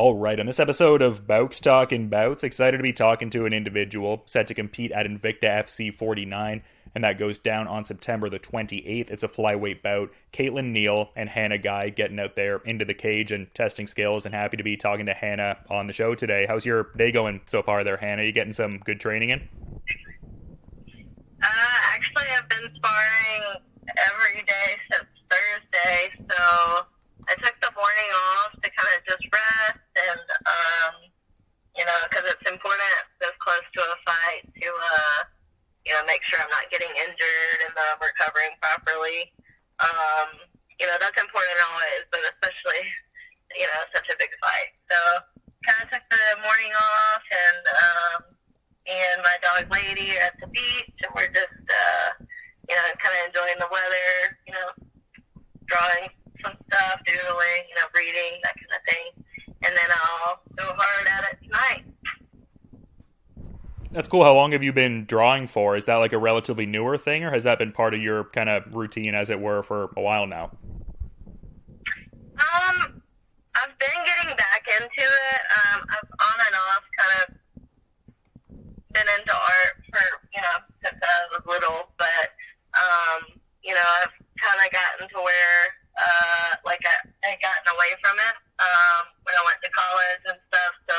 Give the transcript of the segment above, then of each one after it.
All right, on this episode of Bowks Talking Bouts, excited to be talking to an individual set to compete at Invicta FC 49, and that goes down on September the 28th. It's a flyweight bout. Kaytlin Neil and Hannah Guy getting out there into the cage and testing skills, and happy to be talking to Hannah on the show today. How's your day going so far there, Hannah? You getting some good training in? Actually, I've been sparring every day since Thursday, so I took the morning off to kind of just rest and, because it's important this close to a fight to, make sure I'm not getting injured and that I'm recovering properly. That's important always, but especially, such a big fight. So kind of took the morning off and me and my dog Lady are at the beach and we're just, kind of enjoying the weather, drawing some stuff, doodling, reading, that kind of thing. And then I'll go hard at it tonight. That's cool. How long have you been drawing for? Is that like a relatively newer thing, or has that been part of your kind of routine, as it were, for a while now? I've been getting back into it. I've on and off kind of been into art for, since I was little, but, I've kind of gotten to where, I gotten away from it, when I went to college and stuff, so,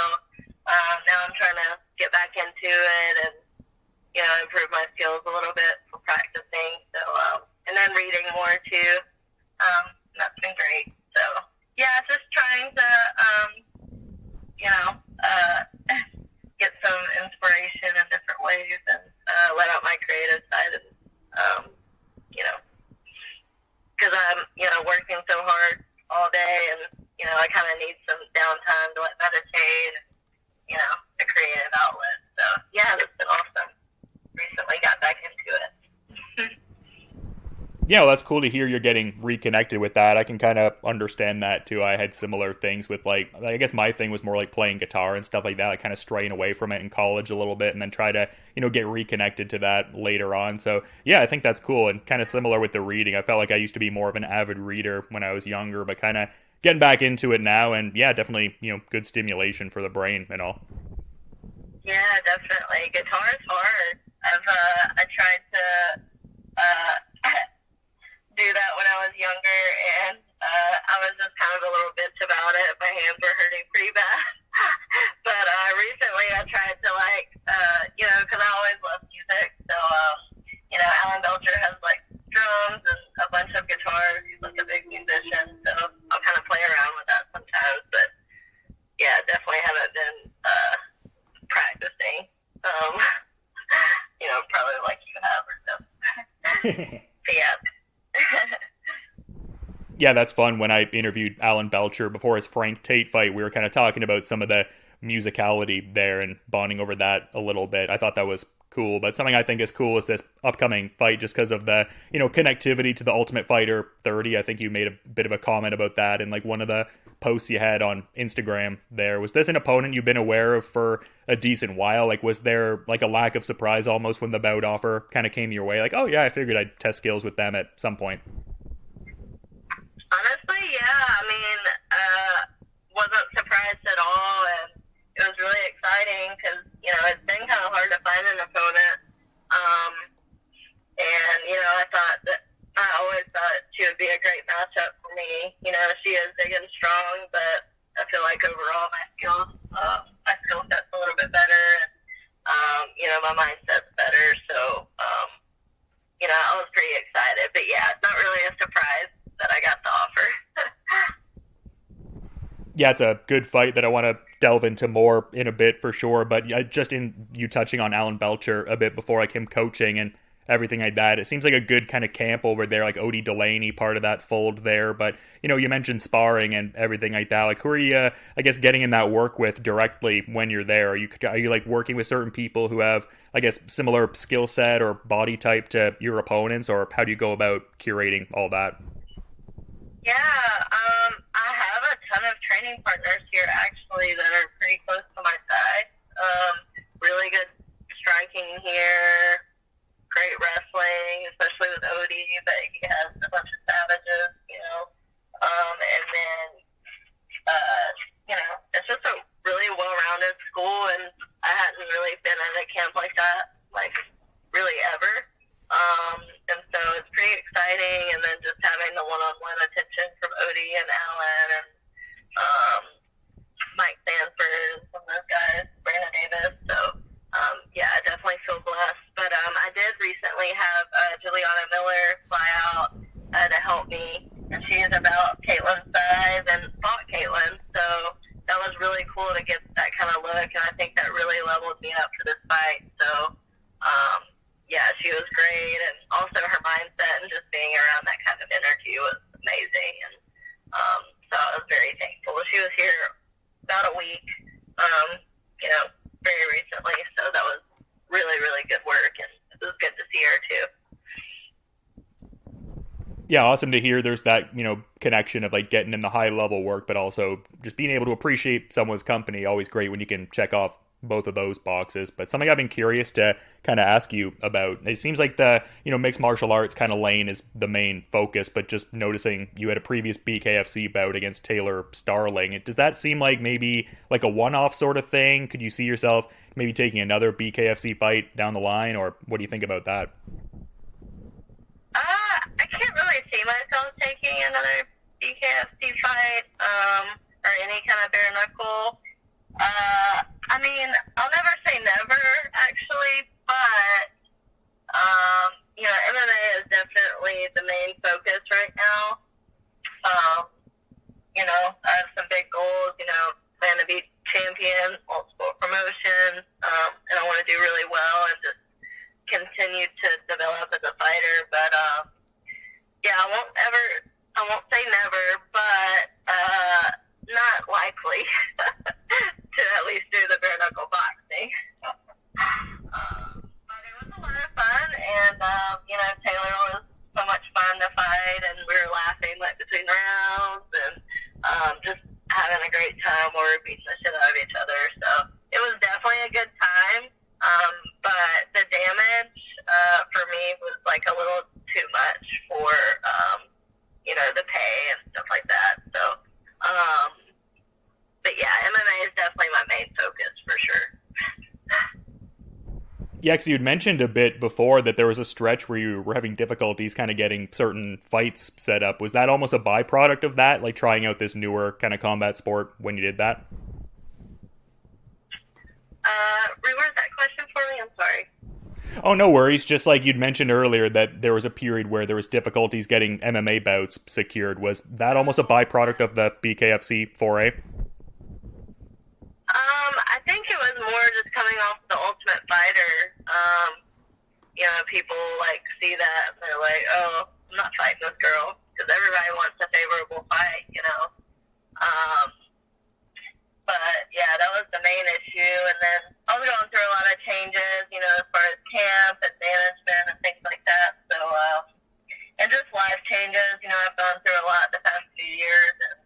now I'm trying to get back into it and, improve my skills a little bit for practicing, so, and then reading more too, that's been great, so, yeah, just trying to, get some inspiration in different ways and, let out my creative side and, because I'm, working so hard all day and, I kind of need some downtime to meditate and, a creative outlet. So, yeah, that's been awesome. Recently got back into it. Yeah, well, that's cool to hear you're getting reconnected with that. I can kind of understand that too. I had similar things with I guess my thing was more like playing guitar and stuff like that, like kind of straying away from it in college a little bit and then try to, get reconnected to that later on. So yeah, I think that's cool and kind of similar with the reading. I felt like I used to be more of an avid reader when I was younger, but kind of getting back into it now, and yeah, definitely, good stimulation for the brain and all. Yeah, definitely. Guitar's hard. I tried to, do that when I was younger, and I was just kind of a little bitch about it. My hands were hurting pretty bad. But recently I tried to, because I always loved music, so, Alan Belcher has, drums and a bunch of guitars. He's, a big musician, so I'll kind of play around with that sometimes. But, yeah, definitely haven't been practicing, probably like you have or so. But, yeah. Yeah, that's fun. When I interviewed Alan Belcher before his Frank Tate fight, we were kind of talking about some of the musicality there and bonding over that a little bit. I thought that was cool, but something I think is cool is this upcoming fight just because of the, connectivity to the Ultimate Fighter 30. I think you made a bit of a comment about that in one of the posts you had on Instagram there. Was this an opponent you've been aware of for a decent while? Was there a lack of surprise almost when the bout offer kind of came your way? Oh yeah, I figured I'd test skills with them at some point. Honestly, yeah. I mean, wasn't surprised at all, and it was really exciting because, it's been kind of hard to find an opponent. I always thought she would be a great matchup for me. She is big and strong, but I feel like overall my skill set's a little bit better, and, my mindset's better, so, I was pretty excited. But yeah, it's not really a surprise that I got the offer. Yeah, it's a good fight that I want to delve into more in a bit for sure, but just in you touching on Alan Belcher a bit before, him coaching and everything like that, it seems like a good kind of camp over there, Odie Delaney, part of that fold there, but, you mentioned sparring and everything like that, who are you, I guess, getting in that work with directly when you're there? Are you working with certain people who have, I guess, similar skill set or body type to your opponents, or how do you go about curating all that? Yeah, I have a ton of training partners here, actually, that are pretty close to my side. Really good striking here, great wrestling, especially with Odie, but he has a bunch of savages, and then, it's just really cool to get that kind of look, and I think that really leveled me up for this fight. So, yeah, she was great, and also her mindset and just being around that kind of energy was amazing, and so I was very thankful. She was here about a week, very recently, so that was really, really good work, and it was good to see her too. Yeah, awesome to hear there's that, connection of like getting in the high level work, but also just being able to appreciate someone's company. Always great when you can check off both of those boxes. But something I've been curious to kind of ask you about, it seems like the, mixed martial arts kind of lane is the main focus, but just noticing you had a previous BKFC bout against Taylor Starling. Does that seem like maybe like a one-off sort of thing? Could you see yourself maybe taking another BKFC fight down the line, or what do you think about that? I can't really see myself taking another BKFC fight, or any kind of bare knuckle. I mean, I'll never say never, actually, but, MMA is definitely the main focus right now. I have some big goals, plan to be champion, multiple promotions, and I want to do really well and just continue to develop as a fighter. But, yeah, I won't say never, but, not likely to at least do the bare knuckle boxing. But it was a lot of fun, and Taylor was so much fun to fight, and we were laughing like between rounds, and just having a great time where we were beating the shit out of each other. So it was definitely a good time. But the damage for me was like a little too much for the pay and stuff like that. So. But yeah, MMA is definitely my main focus for sure. Yeah, because you'd mentioned a bit before that there was a stretch where you were having difficulties kind of getting certain fights set up. Was that almost a byproduct of that, like trying out this newer kind of combat sport when you did that? Reword that question for me, I'm sorry. Oh, no worries. Just like you'd mentioned earlier that there was a period where there was difficulties getting MMA bouts secured. Was that almost a byproduct of the BKFC foray? I think it was more just coming off the Ultimate Fighter. People like see that and they're like, oh, I'm not fighting this girl, because everybody wants a favorable fight, But yeah, that was the main issue. And then I was going through a lot of changes, as far as camp and management and things like that. So, and just life changes, I've gone through a lot the past few years, and,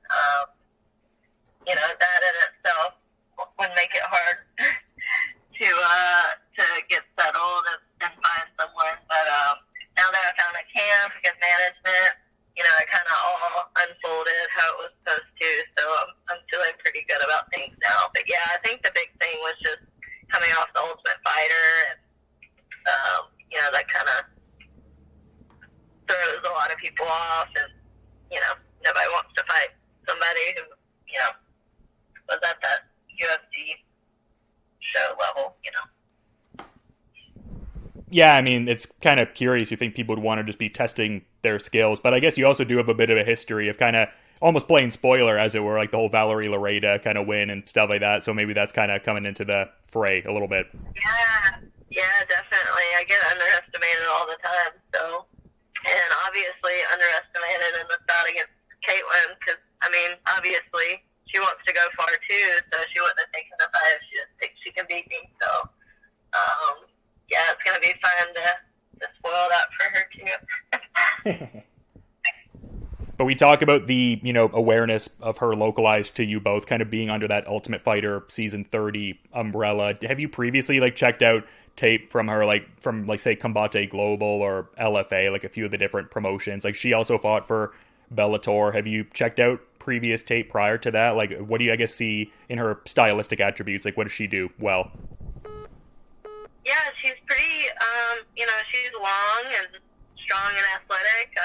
that in itself would make it hard to get settled and find someone. But now that I found a camp, good management, it kind of all unfolded how it was supposed to. So I'm feeling pretty good about things now. But yeah, I think the big thing was just coming off the Ultimate Fighter, and that kind of throws a lot of people off, and nobody wants to fight somebody who was at that UFC show level, Yeah, I mean, it's kind of curious. You think people would want to just be testing their skills, but I guess you also do have a bit of a history of kind of almost playing spoiler, as it were, like the whole Valerie Lareda kind of win and stuff like that. So maybe that's kind of coming into the fray a little bit. Yeah, definitely. I get underestimated all the time. So, and obviously underestimated in the bout against Kaytlin, because obviously she wants to go far too, so she wouldn't have taken the fight if she didn't think she can beat me. So, yeah, it's going to be fun to spoil that for her too. But we talk about the, awareness of her localized to you both kind of being under that Ultimate Fighter Season 30 umbrella. Have you previously, checked out tape from her, from say, Combate Global or LFA, a few of the different promotions? She also fought for Bellator. Have you checked out previous tape prior to that? What do you, see in her stylistic attributes? What does she do well? Yeah, she's pretty, she's long and strong and athletic.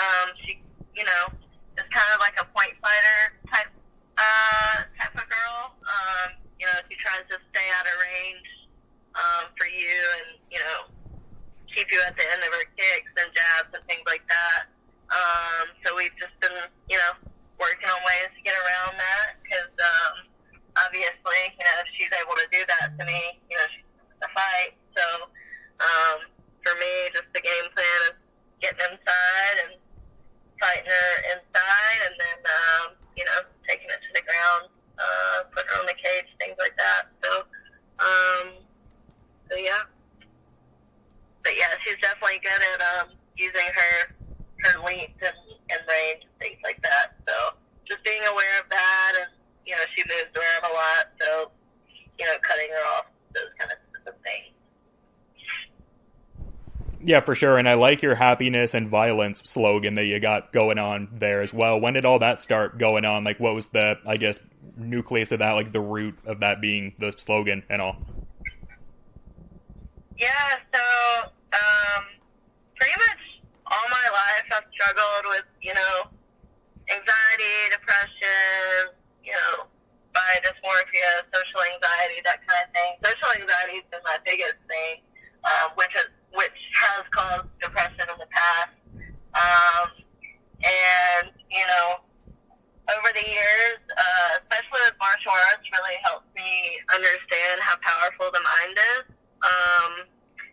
She, is kind of like a point fighter type of girl. She tries to stay out of range for you, and, keep you at the end of her kicks and jabs and things like that. So we've just been, working on ways to get around that, because obviously obviously, if she's able to do that to me, she's a fight. So, for me, just the game plan is getting inside and fighting her inside, and then, taking it to the ground, putting her on the cage, things like that. So yeah. But yeah, she's definitely good at using her length and range and things like that. So just being aware of that, and she moves around a lot, so cutting her off, those kind of things. Yeah, for sure. And I like your happiness and violence slogan that you got going on there as well. When did all that start going on? Like, what was the, I guess, nucleus of that, like the root of that being the slogan and all? Yeah, so pretty much all my life I've struggled with, anxiety, depression, body dysmorphia, social anxiety, that kind of thing. Social anxiety has been my biggest thing, which has caused depression in the past. And, over the years, especially with martial arts, really helped me understand how powerful the mind is.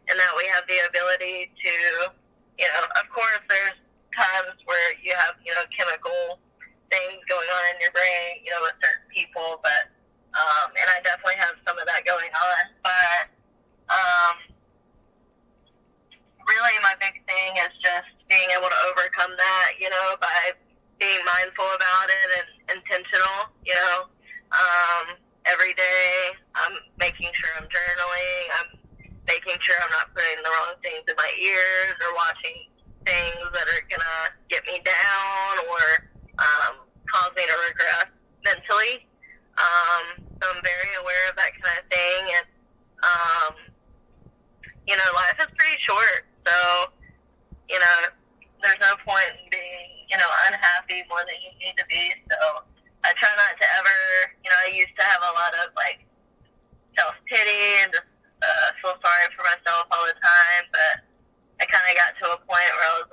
And that we have the ability to, of course there's times where you have, chemical things going on in your brain, with certain people, but, and I definitely have some of that going on, but, really my big thing is just being able to overcome that, by being mindful about it and intentional, every day I'm making sure I'm journaling, I'm making sure I'm not putting the wrong things in my ears or watching things that are going to get me down or cause me to regress mentally. So I'm very aware of that kind of thing. And, life is pretty short. So, there's no point in being, unhappy more than you need to be. So I try not to ever, I used to have a lot of, self-pity and just feel sorry for myself all the time, but I kind of got to a point where I was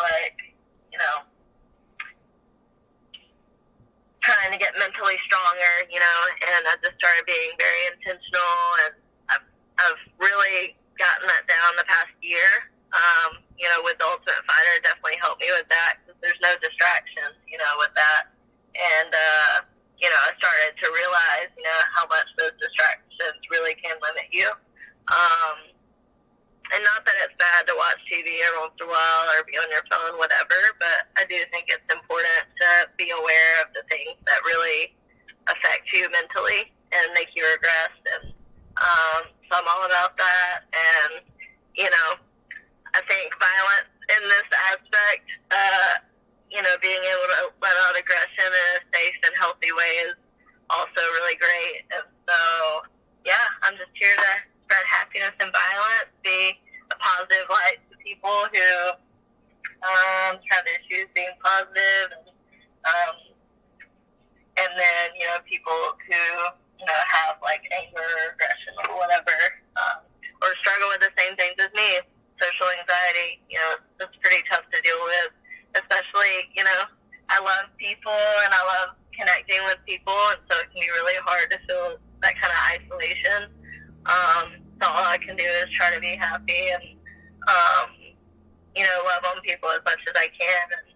trying to get mentally stronger, and I just started being very intentional, and I've really gotten that down the past year. With the Ultimate Fighter, definitely helped me with that, because there's no distractions, with that. And, I started to realize, how much those distractions really can limit you. And not that it's bad to watch TV every once in a while or be on your phone, whatever, but I do think it's important to be aware of the things that really affect you mentally and make you regress. And so I'm all about that. And, I think violence in this aspect, being able to let out aggression in a safe and healthy way is also really great. And so, yeah, I'm just here to spread happiness and violence, be a positive light to people who have issues being positive, and then, people who, have, anger or aggression or whatever, or struggle with the same things as me. Social anxiety, it's pretty tough to deal with, especially, I love people and I love connecting with people, and so it can be really hard to feel that kind of isolation. So all I can do is try to be happy and, love on people as much as I can, and,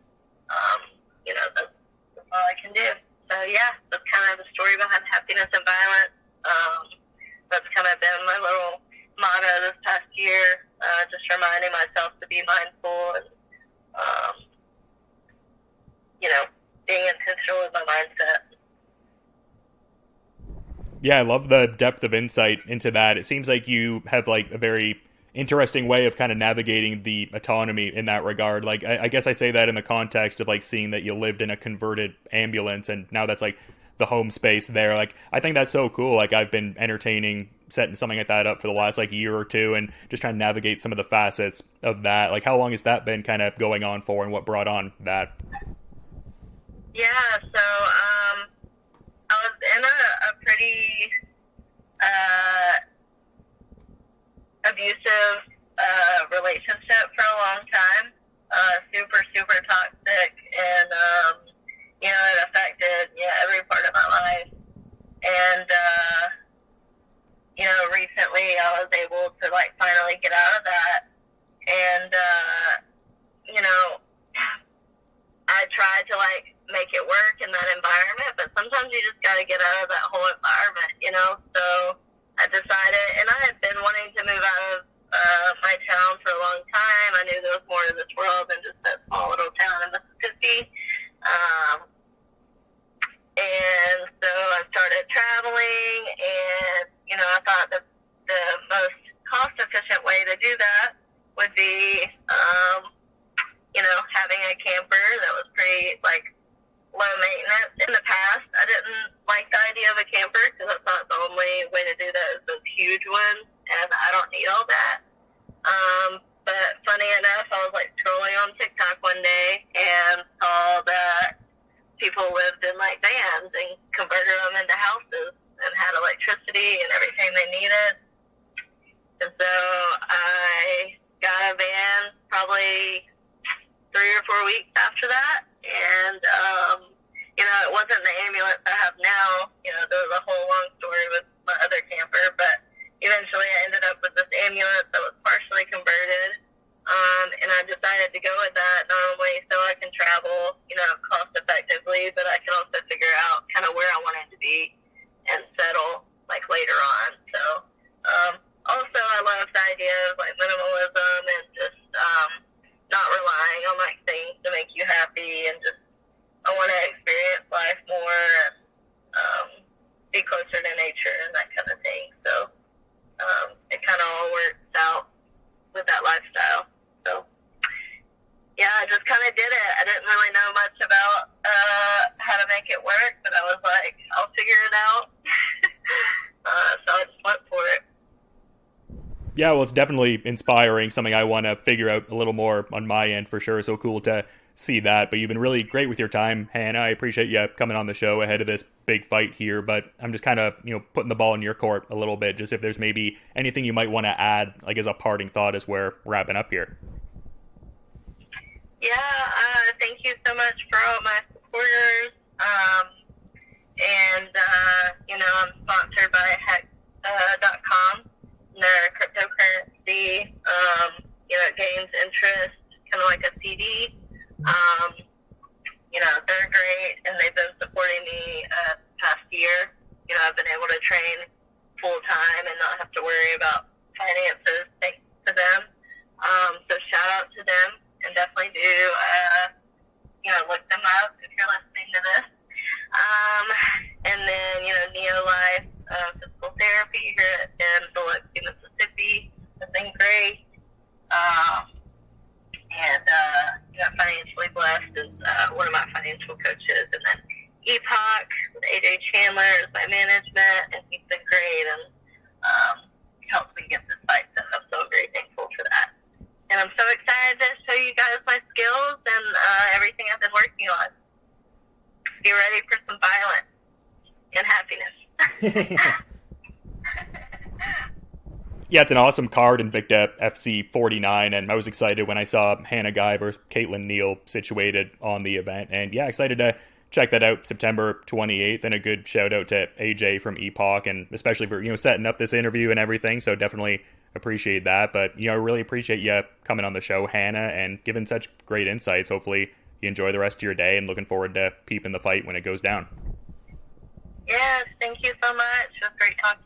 that's all I can do. So yeah, that's kind of the story behind happiness and violence. That's kind of been my little motto this past year, just reminding myself to be mindful and, being intentional with my mindset. Yeah, I love the depth of insight into that. It seems like you have a very interesting way of kind of navigating the autonomy in that regard. I guess I say that in the context of seeing that you lived in a converted ambulance and now that's the home space there. I think that's so cool. I've been setting something like that up for the last year or two and just trying to navigate some of the facets of that. How long has that been kind of going on for, and what brought on that? Yeah, so I was in a pretty abusive relationship for a long time, super, super toxic, and it affected every part of my life. And thankfully I was able to, like, finally get out of that. And, you know, I tried to, like, make it work in that environment, but sometimes you just got to get out of that whole environment, you know? So I decided, and I had been wanting to move out of my town for a long time. I knew there was more to this world than just that small little town in Mississippi. And so I started traveling, and, you know, I thought the most cost-efficient way to do that would be, you know, having a camper that was pretty, like, low maintenance. In the past, I didn't like the idea of a camper because I thought the only way to do that is those huge ones, and I don't need all that. But funny enough, I was, like, scrolling on TikTok one day and saw that people lived in, like, vans and converted them into houses and had electricity and everything they needed. And so I got a van probably 3 or 4 weeks after that. And, you know, it wasn't the ambulance I have now. You know, there was a whole long story with my other camper, but eventually I ended up with this ambulance that was partially converted. And I decided to go with that not only so I can travel, you know, cost effectively, but I can also figure out kind of where I wanted to be and settle, like, later on. So, also I love the idea of, like, minimalism and just not relying on, like, things to make you happy, and just I want to experience life more and be closer to nature and that kind of thing. So it kind of all works out with that lifestyle. So, yeah, I just kind of did it. I didn't really know much about how to make it work, but I was like, I'll figure it out. So I just went for it. Yeah, well, it's definitely inspiring, something I want to figure out a little more on my end for sure. So cool to see that. But you've been really great with your time, Hannah. I appreciate you coming on the show ahead of this big fight here. But I'm just kind of, you know, putting the ball in your court a little bit. Just if there's maybe anything you might want to add, like, as a parting thought as we're wrapping up here. Yeah, thank you so much for all my supporters. And, you know, I'm sponsored by Hex.com. Their cryptocurrency, you know, it gains interest, kind of like a CD. You know, they're great, and they've been supporting me past year. You know, I've been able to train full-time and not have to worry about finances thanks to them. So shout out to them, and definitely do, you know, look them up if you're listening to this. And then, you know, Neolife Physical Therapy here in Biloxi, Mississippi has been great. And, you know, Financially Blessed is one of my financial coaches. And then Epoch with AJ Chandler is my management, and he's been great and helped me get this fight. So I'm so very thankful for that. And I'm so excited to show you guys my skills and everything I've been working on. Be ready for some violence and happiness. Yeah, it's an awesome card, Invicta FC 49, and I was excited when I saw Hannah Guy versus Kaytlin Neil situated on the event. And yeah, excited to check that out September 28th, and a good shout out to AJ from Epoch, and especially for, you know, setting up this interview and everything. So definitely appreciate that. But, you know, I really appreciate you coming on the show, Hannah, and giving such great insights. Hopefully you enjoy the rest of your day, and looking forward to peeping the fight when it goes down. Yes, thank you so much. It was great talking.